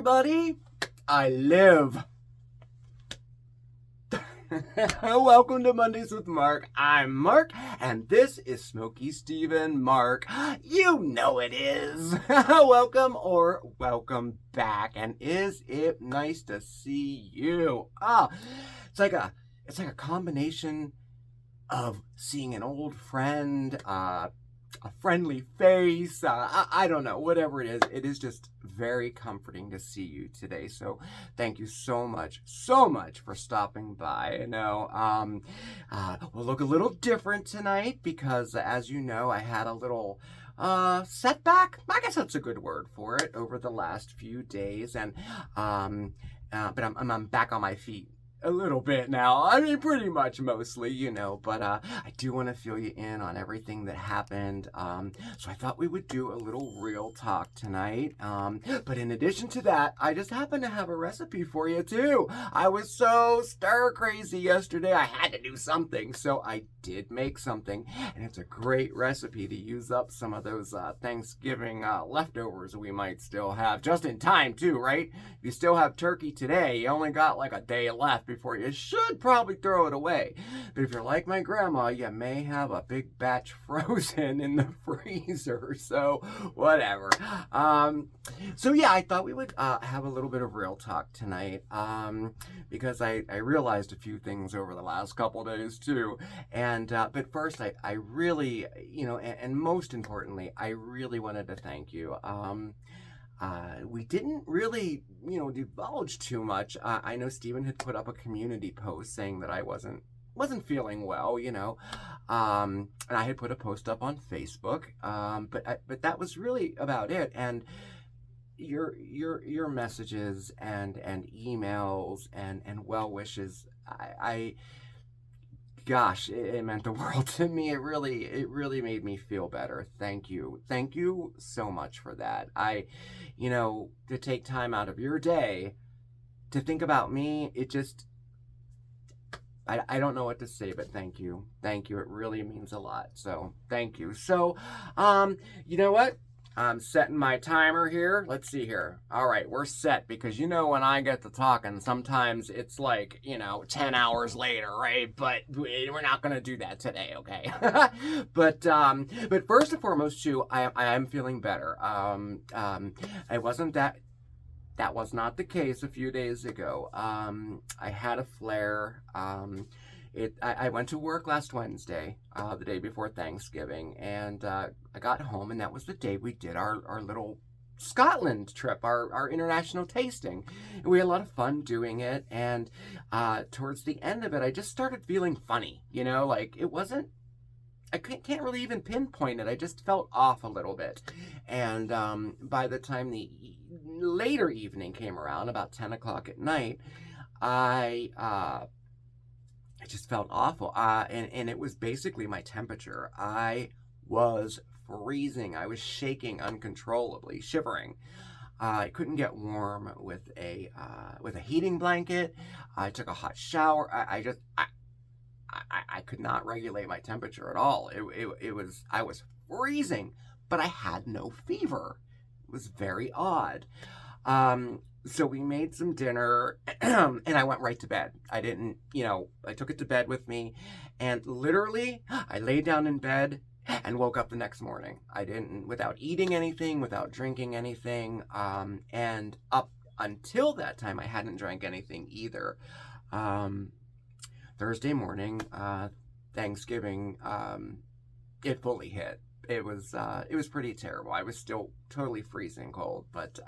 everybody. I live. Welcome to Mondays with Mark. I'm Mark, and this is Smokey Steve and Mark. You know it is. Welcome or welcome back. And is it nice to see you? It's like a combination of seeing an old friend, a friendly face. I don't know, whatever it is just very comforting to see you today. So thank you so much for stopping by. I know we'll look a little different tonight because, as you know, I had a little setback. I guess that's a good word for it over the last few days, and but I'm back on my feet a little bit now. I mean, pretty much mostly, but I do want to fill you in on everything that happened. So I thought we would do a little real talk tonight. But in addition to that, I just happen to have a recipe for you too. I was so stir crazy yesterday. I had to do something. So I did make something, and it's a great recipe to use up some of those Thanksgiving leftovers we might still have, just in time too, right? If you still have turkey today, you only got like a day left before you should probably throw it away. But if you're like my grandma, you may have a big batch frozen in the freezer. So whatever. So yeah, I thought we would have a little bit of real talk tonight, because I realized a few things over the last couple days too. And but first, I really, and most importantly, I really wanted to thank you. We didn't really, divulge too much. I know Steven had put up a community post saying that I wasn't feeling well, and I had put a post up on Facebook, but that was really about it. And your messages and emails and well wishes, gosh, it meant the world to me. It really made me feel better. Thank you so much for that. To take time out of your day to think about me, I don't know what to say, but thank you. It really means a lot. So thank you. So, you know what? I'm setting my timer here. Let's see here. All right, we're set, because when I get to talking, sometimes it's like, 10 hours later, right? But we're not going to do that today, okay? But first and foremost, too, I am feeling better. That was not the case a few days ago. I had a flare. I went to work last Wednesday, the day before Thanksgiving, and I got home, and that was the day we did our little Scotland trip, our international tasting. And we had a lot of fun doing it, and towards the end of it, I just started feeling funny, like it wasn't, I can't really even pinpoint it. I just felt off a little bit. And by the time the later evening came around, about 10 o'clock at night, I just felt awful. And it was basically my temperature. I was freezing. I was shaking uncontrollably, shivering. I couldn't get warm with a heating blanket. I took a hot shower. I could not regulate my temperature at all. I was freezing, but I had no fever. It was very odd. So we made some dinner, and I went right to bed. I didn't, I took it to bed with me, and literally I laid down in bed and woke up the next morning. I didn't, without eating anything, without drinking anything, and up until that time I hadn't drank anything either. Thursday morning, Thanksgiving, it fully hit. It was pretty terrible. I was still totally freezing cold, but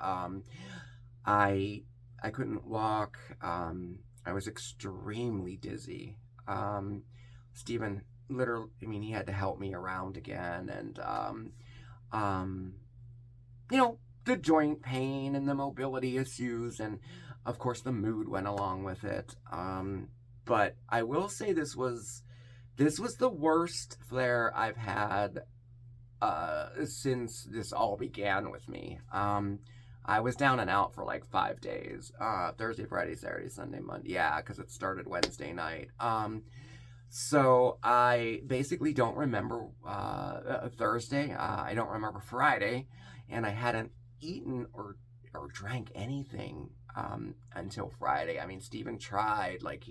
I couldn't walk. I was extremely dizzy. Stephen literally, he had to help me around again, and the joint pain and the mobility issues, and of course the mood went along with it. But I will say this was the worst flare I've had since this all began with me. I was down and out for like 5 days. Thursday, Friday, Saturday, Sunday, Monday. Yeah, because it started Wednesday night. So I basically don't remember Thursday. I don't remember Friday. And I hadn't eaten or or drank anything until Friday. I mean, Steven tried, like,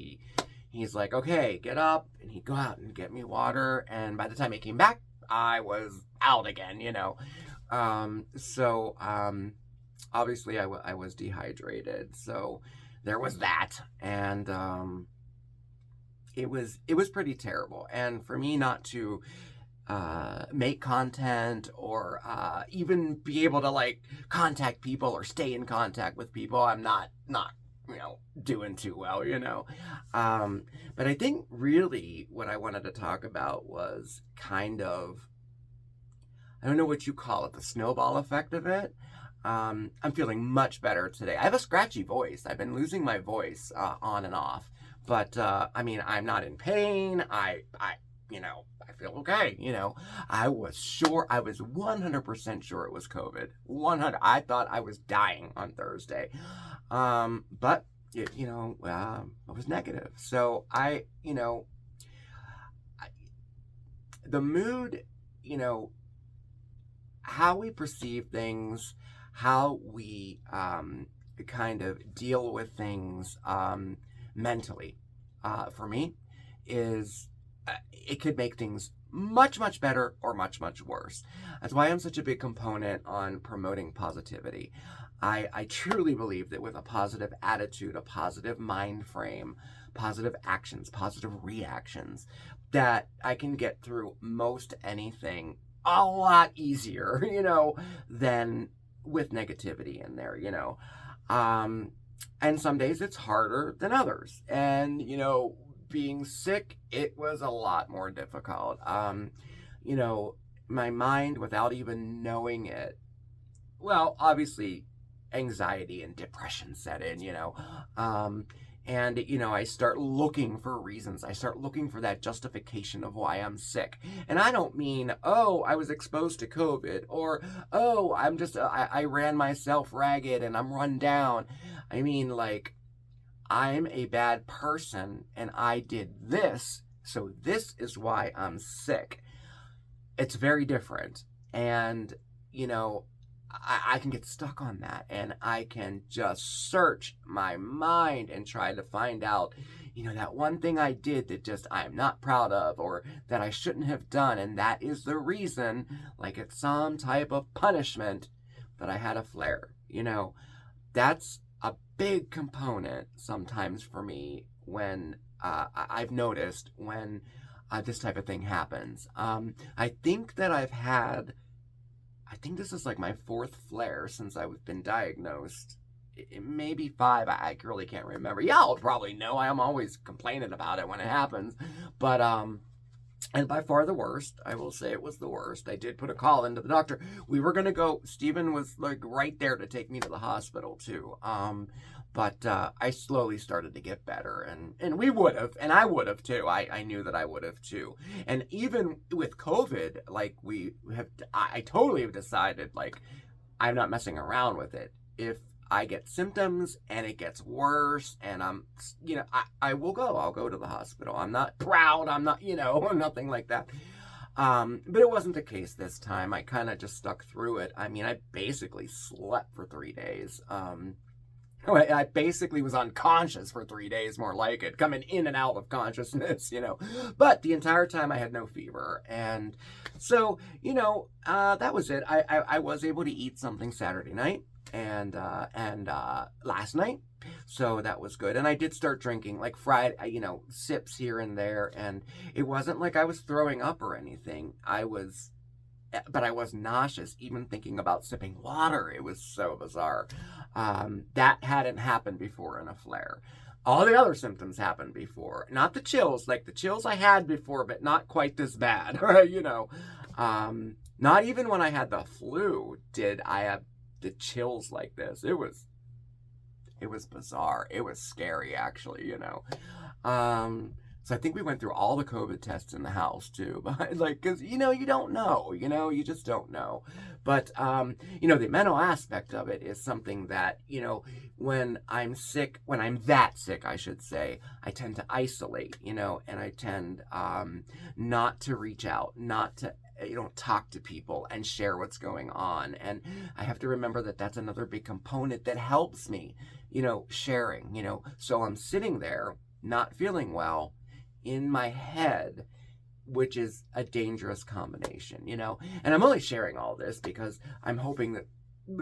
he's like, okay, get up, and he'd go out and get me water, and by the time he came back, I was out again, you know. Obviously I was dehydrated, so there was that, and it was pretty terrible. And for me not to make content or even be able to like contact people or stay in contact with people, I'm not you know, doing too well, you know. But I think really what I wanted to talk about was kind of, I don't know what you call it, the snowball effect of it. I'm feeling much better today. I have a scratchy voice. I've been losing my voice on and off, but I mean, I'm not in pain. You know, I feel okay. You know, I was 100% sure it was COVID. 100. I thought I was dying on Thursday, but it, you know, it was negative. So the mood, you know, how we perceive things, how we kind of deal with things mentally, for me, is it could make things much, much better or much, much worse. That's why I'm such a big component on promoting positivity. I truly believe that with a positive attitude, a positive mind frame, positive actions, positive reactions, that I can get through most anything a lot easier, you know, than with negativity in there, you know. And some days it's harder than others. And, you know, being sick, it was a lot more difficult. You know, my mind, without even knowing it, well, obviously anxiety and depression set in, you know. And, you know, I start looking for reasons. I start looking for that justification of why I'm sick. And I don't mean, oh, I was exposed to COVID, or, oh, I ran myself ragged and I'm run down. I mean, like, I'm a bad person and I did this, so this is why I'm sick. It's very different. And, you know, I can get stuck on that, and I can just search my mind and try to find out, you know, that one thing I did that just I'm not proud of, or that I shouldn't have done, and that is the reason, like it's some type of punishment, that I had a flare. You know, that's a big component sometimes for me when I've noticed when this type of thing happens. I think this is like my 4th flare since I've been diagnosed. Maybe 5. I really can't remember. Y'all probably know. I am always complaining about it when it happens. But, and by far the worst. I will say it was the worst. I did put a call into the doctor. We were going to go. Steven was like right there to take me to the hospital too. But I slowly started to get better, and we would have, and I would have too. I knew that I would have too. And even with COVID, like I totally have decided, like, I'm not messing around with it. If I get symptoms and it gets worse and I'm, you know, I'll go to the hospital. I'm not proud. I'm not, you know, nothing like that. But it wasn't the case this time. I kind of just stuck through it. I mean, I basically slept for 3 days. I basically was unconscious for 3 days, more like it, coming in and out of consciousness, you know. But the entire time I had no fever. And so, you know, that was it. I was able to eat something Saturday night and last night. So that was good. And I did start drinking, like Friday, you know, sips here and there. And it wasn't like I was throwing up or anything. But I was nauseous even thinking about sipping water. It was so bizarre. That hadn't happened before in a flare. All the other symptoms happened before. Not the chills. Like the chills I had before, but not quite this bad. You know, not even when I had the flu did I have the chills like this. It was bizarre. It was scary, actually, you know. So I think we went through all the COVID tests in the house too, but like, cause you know, you don't know, you know, you just don't know. But, you know, the mental aspect of it is something that, you know, when I'm sick, when I'm that sick, I should say, I tend to isolate, you know, and I tend, not to reach out, not to, you know, talk to people and share what's going on. And I have to remember that that's another big component that helps me, you know, sharing, you know, so I'm sitting there not feeling well in my head, which is a dangerous combination, you know. And I'm only sharing all this because I'm hoping that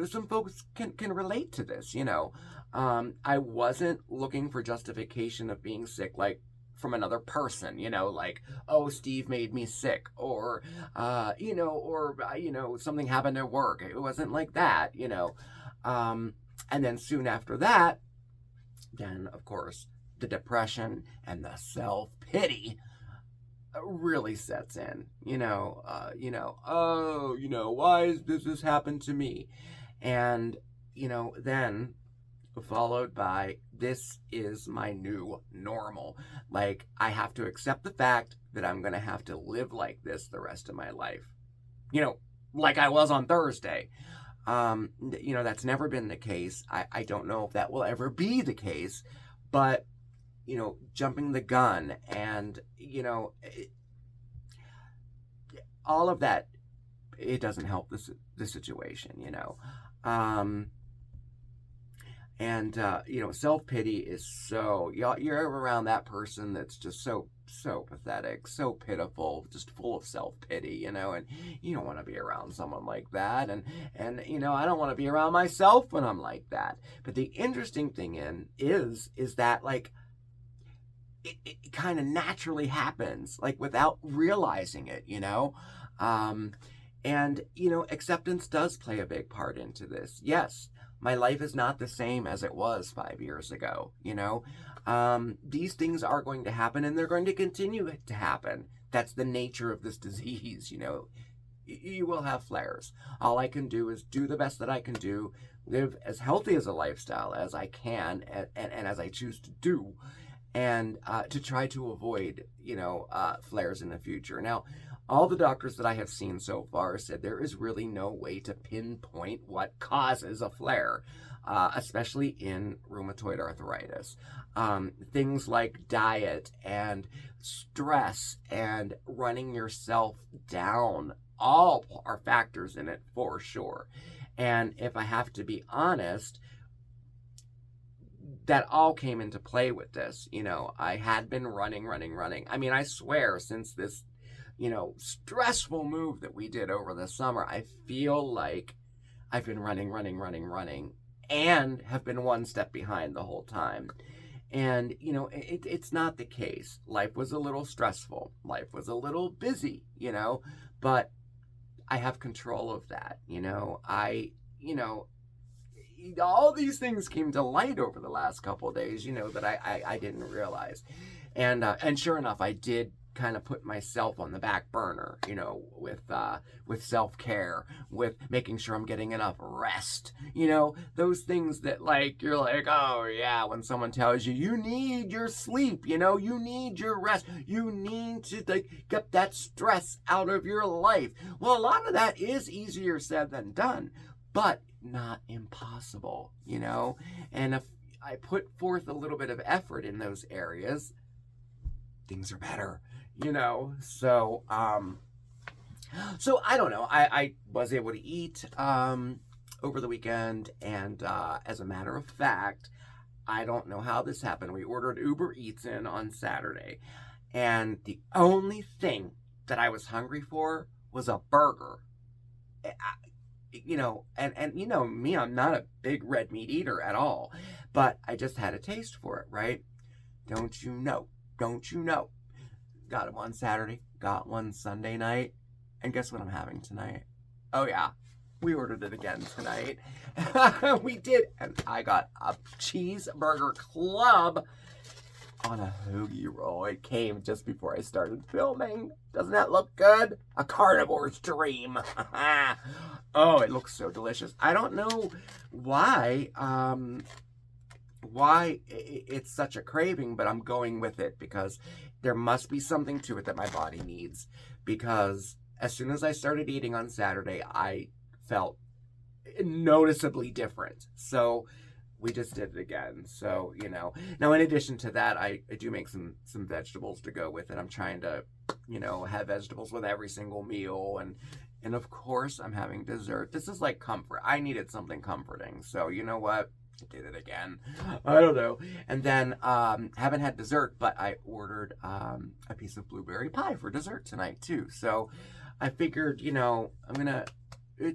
some folks can relate to this, you know. I wasn't looking for justification of being sick, like from another person, you know, like, oh, Steve made me sick, or, you know, or, you know, something happened at work. It wasn't like that, you know. And then soon after that, then, of course, the depression and the self-pity really sets in, you know, oh, you know, why does this happen to me? And, you know, then followed by, this is my new normal. Like, I have to accept the fact that I'm going to have to live like this the rest of my life. You know, like I was on Thursday. You know, that's never been the case. I don't know if that will ever be the case, but, you know, jumping the gun and, you know, all of that, it doesn't help the situation, you know. And, you know, self-pity is so, you're around that person that's just so pathetic, so pitiful, just full of self-pity, you know, and you don't want to be around someone like that. And, you know, I don't want to be around myself when I'm like that. But the interesting thing is that, like, it kind of naturally happens, like, without realizing it, you know. And, you know, acceptance does play a big part into this. Yes, my life is not the same as it was 5 years ago, you know. These things are going to happen, and they're going to continue to happen. That's the nature of this disease, you know. You will have flares. All I can do is do the best that I can do, live as healthy as a lifestyle as I can, and as I choose to do, and to try to avoid, you know, flares in the future. Now, all the doctors that I have seen so far said there is really no way to pinpoint what causes a flare, especially in rheumatoid arthritis. Things like diet and stress and running yourself down all are factors in it for sure. And if I have to be honest, that all came into play with this. You know, I had been running. I mean, I swear, since this, you know, stressful move that we did over the summer, I feel like I've been running, and have been one step behind the whole time. And, you know, it's not the case. Life was a little stressful. Life was a little busy, you know, but I have control of that. You know, you know, all these things came to light over the last couple of days, you know, that I didn't realize. And sure enough, I did kind of put myself on the back burner, you know, with self-care, with making sure I'm getting enough rest, you know, those things that, like, you're like, oh yeah, when someone tells you, you need your sleep, you know, you need your rest, you need to, like, get that stress out of your life. Well, a lot of that is easier said than done, but not impossible, you know. And if I put forth a little bit of effort in those areas, things are better, you know. So so I don't know, I was able to eat over the weekend, and as a matter of fact, I don't know how this happened. We ordered Uber Eats in on Saturday, and the only thing that I was hungry for was a burger. You know, and you know me, I'm not a big red meat eater at all, but I just had a taste for it, right? Don't you know? Got it one Saturday, got one Sunday night, and guess what I'm having tonight? Oh yeah, we ordered it again tonight. We did, and I got a cheeseburger club on a hoagie roll. It came just before I started filming. Doesn't that look good? A carnivore's dream. Oh, it looks so delicious. I don't know why it's such a craving, but I'm going with it because there must be something to it that my body needs, because as soon as I started eating on Saturday, I felt noticeably different. So we just did it again. So, now in addition to that, I do make some vegetables to go with it. I'm trying to, have vegetables with every single meal. And of course, I'm having dessert. This is like comfort. I needed something comforting. So, you know what? I did it again. I don't know. And then, haven't had dessert, but I ordered a piece of blueberry pie for dessert tonight, too. So I figured, I'm going to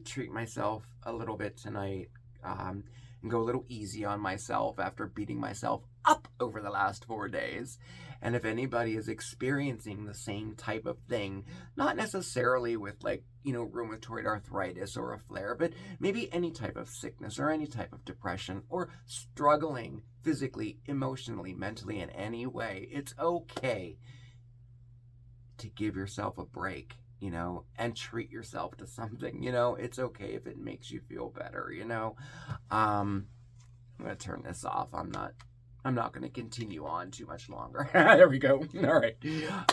treat myself a little bit tonight, and go a little easy on myself after beating myself up over the last 4 days. And if anybody is experiencing the same type of thing, not necessarily with rheumatoid arthritis or a flare, but maybe any type of sickness or any type of depression, or struggling physically, emotionally, mentally in any way, it's okay to give yourself a break, and treat yourself to something. It's okay if it makes you feel better. I'm going to turn this off. I'm not going to continue on too much longer. There we go. All right.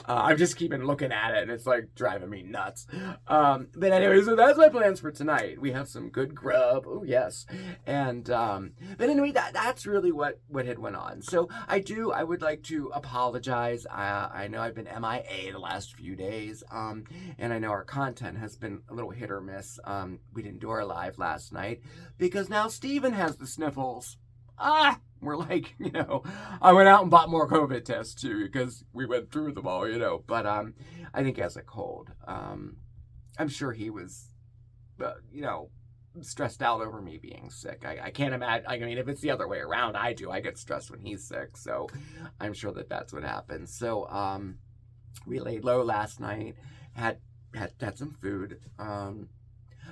I'm just keeping looking at it, and it's like driving me nuts. But anyway, so that's my plans for tonight. We have some good grub. Oh, yes. And, but anyway, that's really what had went on. So I would like to apologize. I know I've been MIA the last few days. And I know our content has been a little hit or miss. We didn't do our live last night because now Steven has the sniffles. We're like, I went out and bought more COVID tests too, because we went through them all, but, I think he has a cold. I'm sure he was, stressed out over me being sick. I can't imagine. I mean, if it's the other way around, I get stressed when he's sick. So I'm sure that's what happened. So, we laid low last night, had some food,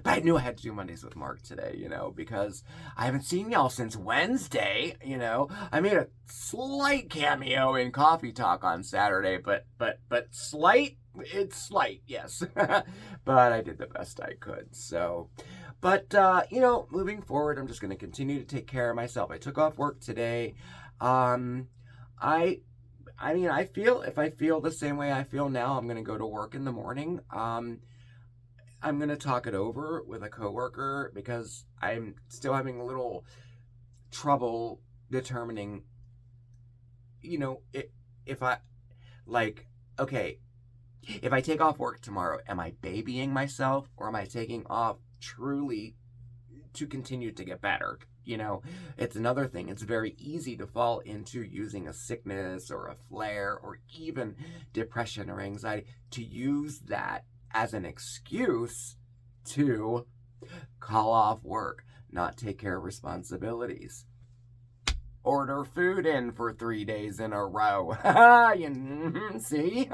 but I knew I had to do Mondays with Marc today, because I haven't seen y'all since Wednesday, I made a slight cameo in Coffee Talk on Saturday, but slight, it's slight, yes. But I did the best I could, so. But, moving forward, I'm just going to continue to take care of myself. I took off work today. I mean, if I feel the same way I feel now, I'm going to go to work in the morning. I'm going to talk it over with a coworker because I'm still having a little trouble determining, if I take off work tomorrow, am I babying myself, or am I taking off truly to continue to get better? It's another thing. It's very easy to fall into using a sickness or a flare or even depression or anxiety, to use that as an excuse to call off work, not take care of responsibilities, order food in for 3 days in a row. See?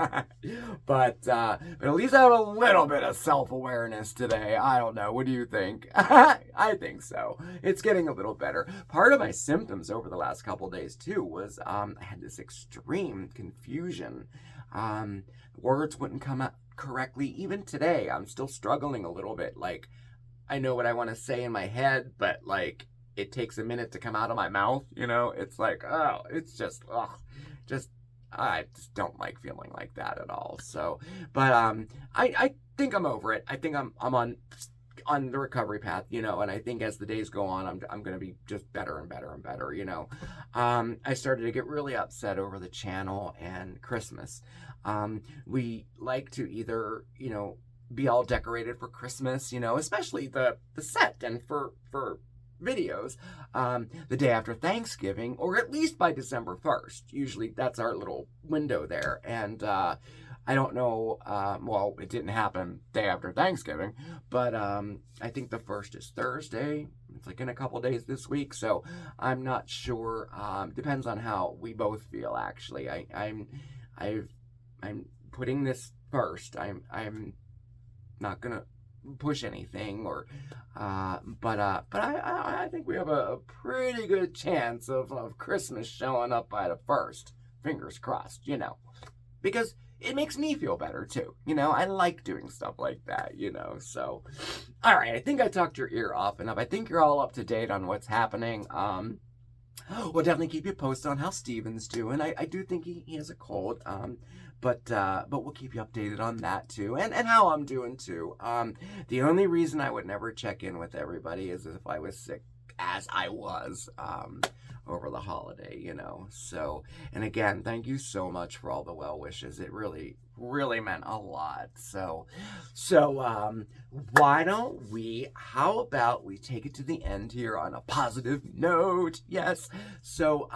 But at least I have a little bit of self-awareness today. I don't know. What do you think? I think so. It's getting a little better. Part of my symptoms over the last couple days, too, was I had this extreme confusion. Words wouldn't come out correctly. Even today, I'm still struggling a little bit. Like, I know what I want to say in my head, but it takes a minute to come out of my mouth. It's like, oh, it's just, I just don't like feeling like that at all. So, but I think I'm over it. I think I'm on the recovery path, and I think as the days go on, I'm going to be just better and better and better. I started to get really upset over the channel and Christmas. We like to either, be all decorated for Christmas, especially the set, and for videos, the day after Thanksgiving, or at least by December 1st. Usually that's our little window there. And, I don't know, well, it didn't happen day after Thanksgiving, but, I think the 1st is Thursday. It's in a couple days this week. So I'm not sure. Depends on how we both feel, actually. I'm putting this first. I'm not gonna push anything, or but I think we have a pretty good chance of Christmas showing up by the 1st. Fingers crossed, because it makes me feel better too. I like doing stuff like that, so. All right, I think I talked your ear off enough. I think you're all up to date on what's happening. We'll definitely keep you posted on how Steven's doing. I do think he has a cold. But we'll keep you updated on that too, and how I'm doing too. The only reason I would never check in with everybody is if I was sick, as I was over the holiday, you know. So, and again, thank you so much for all the well wishes. It really, really meant a lot. So, why don't we? How about we take it to the end here on a positive note? Yes. So,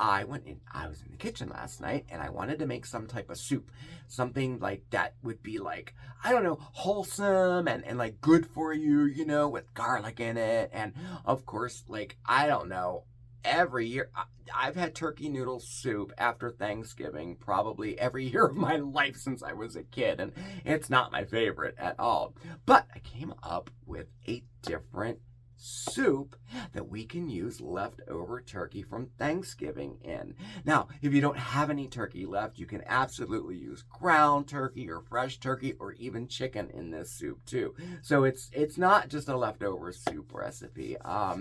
I was in the kitchen last night and I wanted to make some type of soup. Something like that would be like, I don't know, wholesome and like good for you, you know, with garlic in it. And of course, like, I don't know, every year, I've had turkey noodle soup after Thanksgiving probably every year of my life since I was a kid. And it's not my favorite at all. But I came up with a different soup that we can use leftover turkey from Thanksgiving in. Now, if you don't have any turkey left, you can absolutely use ground turkey or fresh turkey or even chicken in this soup too. So it's not just a leftover soup recipe. All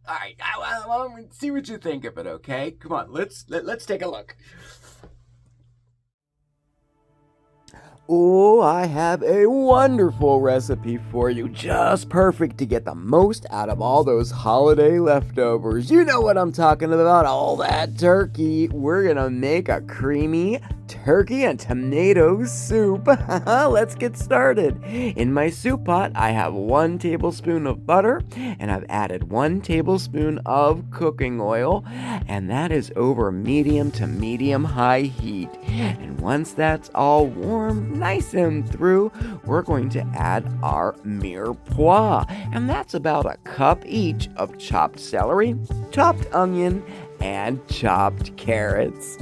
right, well, see what you think of it, okay? Come on, let's take a look. Oh, I have a wonderful recipe for you, just perfect to get the most out of all those holiday leftovers. You know what I'm talking about, all that turkey. We're gonna make a creamy turkey and tomato soup. Let's get started. In my soup pot, I have 1 tablespoon of butter, and I've added 1 tablespoon of cooking oil, and that is over medium to medium-high heat. And once that's all warm, nice and through, we're going to add our mirepoix, and that's about a cup each of chopped celery, chopped onion, and chopped carrots.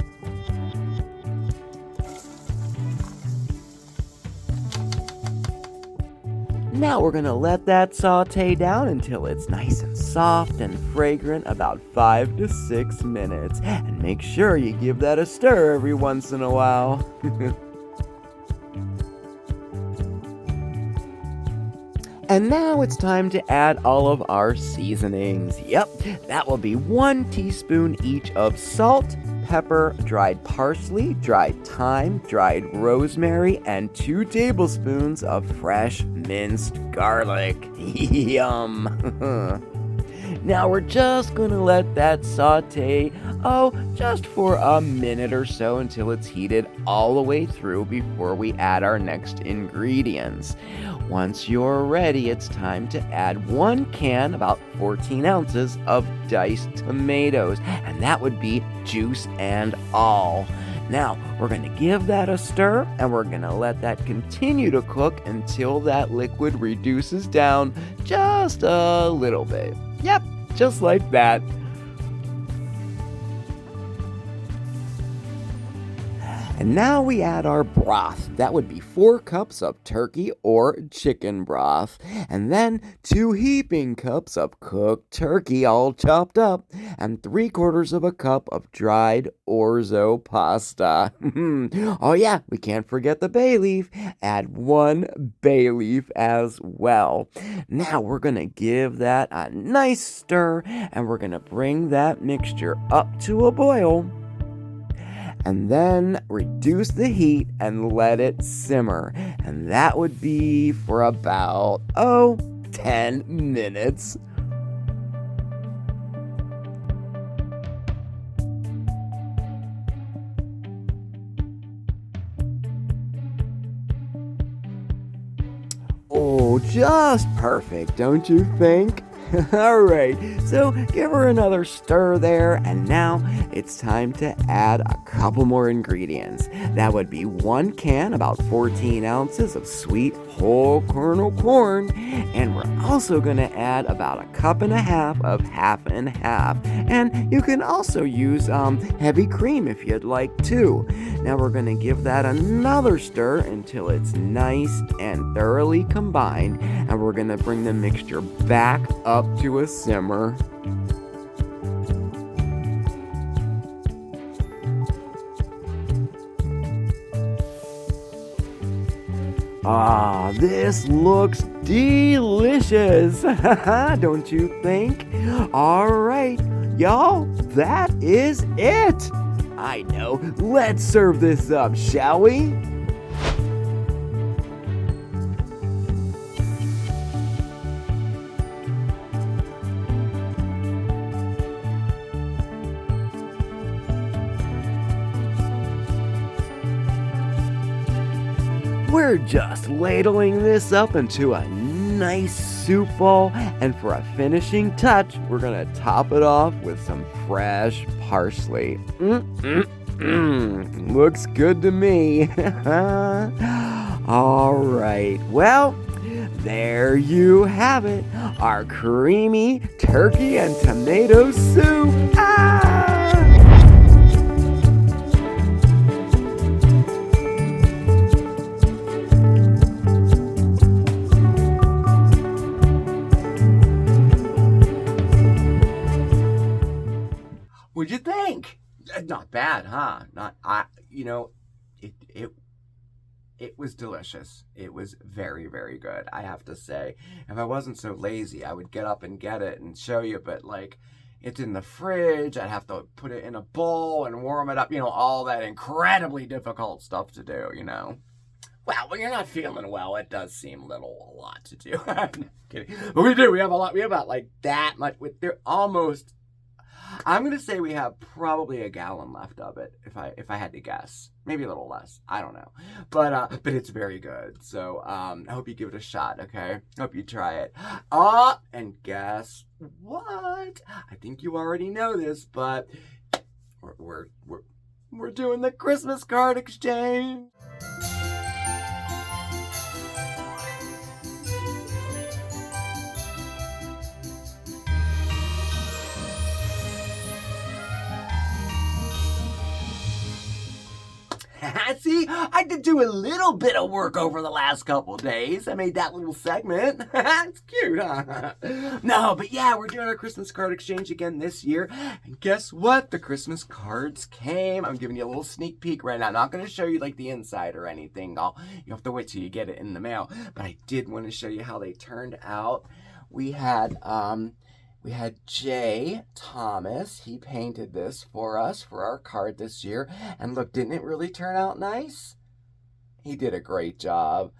Now we're going to let that saute down until it's nice and soft and fragrant, about 5 to 6 minutes. And make sure you give that a stir every once in a while. And now it's time to add all of our seasonings. Yep, that will be 1 teaspoon each of salt, pepper, dried parsley, dried thyme, dried rosemary, and 2 tablespoons of fresh minced garlic. Yum! Now we're just going to let that saute, just for a minute or so until it's heated all the way through before we add our next ingredients. Once you're ready, it's time to add 1 can, about 14 ounces, of diced tomatoes, and that would be juice and all. Now, we're going to give that a stir, and we're going to let that continue to cook until that liquid reduces down just a little bit. Yep, just like that. And now we add our broth. That would be 4 cups of turkey or chicken broth. And then 2 heaping cups of cooked turkey all chopped up. And 3/4 of a cup of dried orzo pasta. Oh yeah, we can't forget the bay leaf. Add 1 bay leaf as well. Now we're going to give that a nice stir. And we're going to bring that mixture up to a boil. And then reduce the heat and let it simmer. And that would be for about, 10 minutes. Oh, just perfect, don't you think? Alright, so give her another stir there, and now it's time to add a couple more ingredients. That would be 1 can, about 14 ounces of sweet whole kernel corn, and we're also going to add about 1.5 cups of half and half, and you can also use heavy cream if you'd like to. Now we're going to give that another stir until it's nice and thoroughly combined, and we're going to bring the mixture back up to a simmer. Ah, this looks delicious, don't you think? All right, y'all, that is it. I know, let's serve this up, shall we? We're just ladling this up into a nice soup bowl, and for a finishing touch, we're gonna top it off with some fresh parsley. Looks good to me. All right, well, there you have it, our creamy turkey and tomato soup. What'd you think? Not bad, huh? It was delicious. It was very, very good, I have to say. If I wasn't so lazy, I would get up and get it and show you, but like, it's in the fridge. I'd have to put it in a bowl and warm it up, all that incredibly difficult stuff to do, Well, when you're not feeling well, it does seem a lot to do. I'm kidding. But we do. We have a lot. We have about like that much. They're almost. I'm gonna say we have probably a gallon left of it, if I had to guess. Maybe a little less. I don't know. But it's very good. So I hope you give it a shot, okay? Hope you try it. And guess what? I think you already know this, but we're doing the Christmas card exchange. See, I did do a little bit of work over the last couple days. I made that little segment. It's cute, huh? No, but yeah, we're doing our Christmas card exchange again this year. And guess what? The Christmas cards came. I'm giving you a little sneak peek right now. I'm not going to show you like the inside or anything. You have to wait till you get it in the mail. But I did want to show you how they turned out. We had Jay Thomas. He painted this for us for our card this year. And look, didn't it really turn out nice? He did a great job.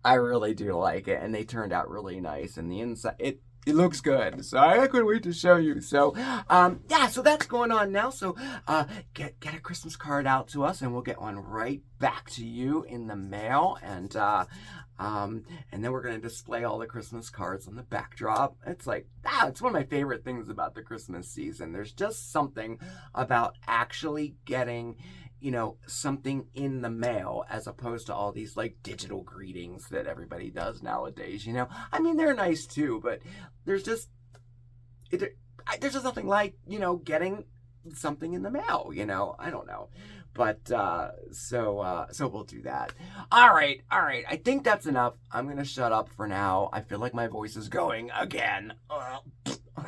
I really do like it. And they turned out really nice. And the inside, it looks good. So I couldn't wait to show you. So, yeah, so that's going on now. So, get a Christmas card out to us and we'll get one right back to you in the mail. And then we're going to display all the Christmas cards on the backdrop. It's like, it's one of my favorite things about the Christmas season. There's just something about actually getting, something in the mail as opposed to all these like digital greetings that everybody does nowadays, I mean, they're nice too, but there's just nothing like, getting something in the mail, I don't know. But, so we'll do that. All right. I think that's enough. I'm going to shut up for now. I feel like my voice is going again.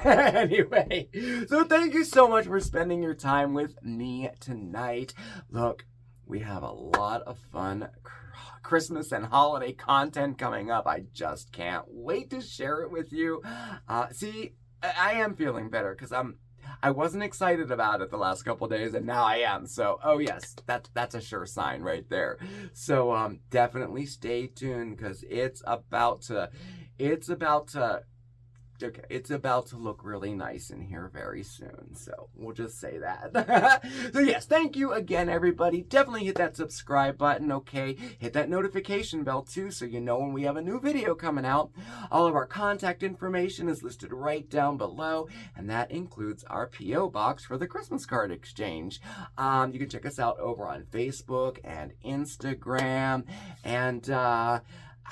Anyway, so thank you so much for spending your time with me tonight. Look, we have a lot of fun Christmas and holiday content coming up. I just can't wait to share it with you. See, I am feeling better because I wasn't excited about it the last couple days, and now I am. So, oh yes, that's a sure sign right there. So, definitely stay tuned because it's about to look really nice in here very soon. So we'll just say that. So yes, thank you again, everybody. Definitely hit that subscribe button, okay? Hit that notification bell too, so you know when we have a new video coming out. All of our contact information is listed right down below, and that includes our P.O. box for the Christmas card exchange. You can check us out over on Facebook and Instagram, and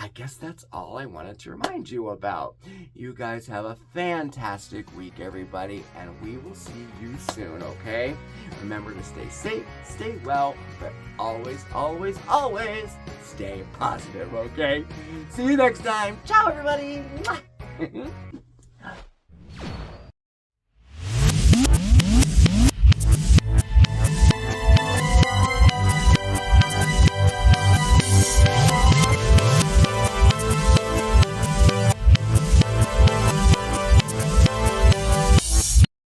I guess that's all I wanted to remind you about. You guys have a fantastic week, everybody, and we will see you soon, okay? Remember to stay safe, stay well, but always, always, always stay positive, okay? See you next time. Ciao, everybody.